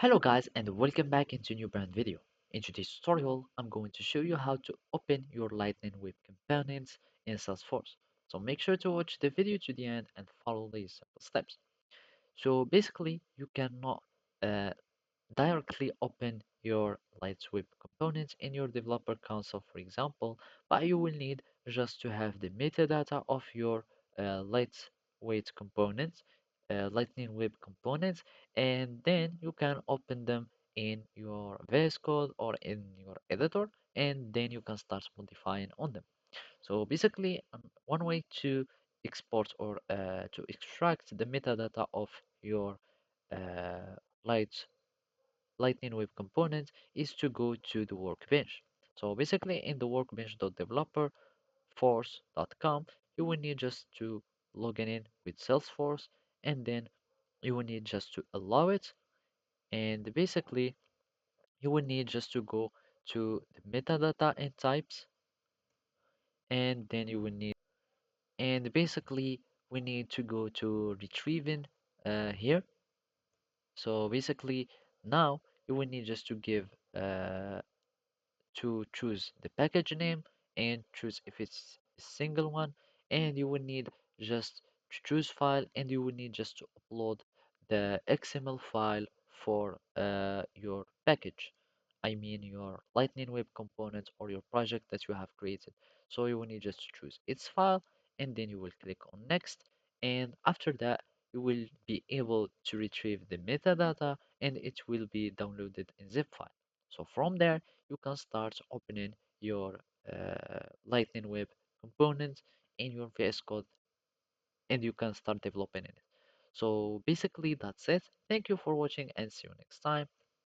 Hello guys and welcome back into a new brand video. In today's tutorial, I'm going to show you how to open your Lightning Web components in Salesforce. So make sure to watch the video to the end and follow these simple steps. So basically, you cannot uh, directly open your Lightweb components in your developer console, for example, but you will need just to have the metadata of your lightweight components, Lightning Web components, and then you can open them in your VS Code or in your editor, and then you can start modifying on them. So basically, one way to export or to extract the metadata of your uh, light Lightning Web component is to go to the workbench. So basically in the workbench.developerforce.com, you will need just to log in with Salesforce, and then you will need just to allow it, and basically you will need just to go to the metadata and types, and then you will need, and basically we need to go to retrieving here. So basically now you will need just to give to choose the package name and choose if it's a single one, and you will need just to choose file, and you will need just to upload the XML file for your package. I mean your Lightning Web component or your project that you have created. So you will need just to choose its file, and then you will click on next, and after that you will be able to retrieve the metadata, and it will be downloaded in zip file. So from there you can start opening your Lightning Web components in your VS Code, and you can start developing it. So basically that's it. Thank you for watching and see you next time.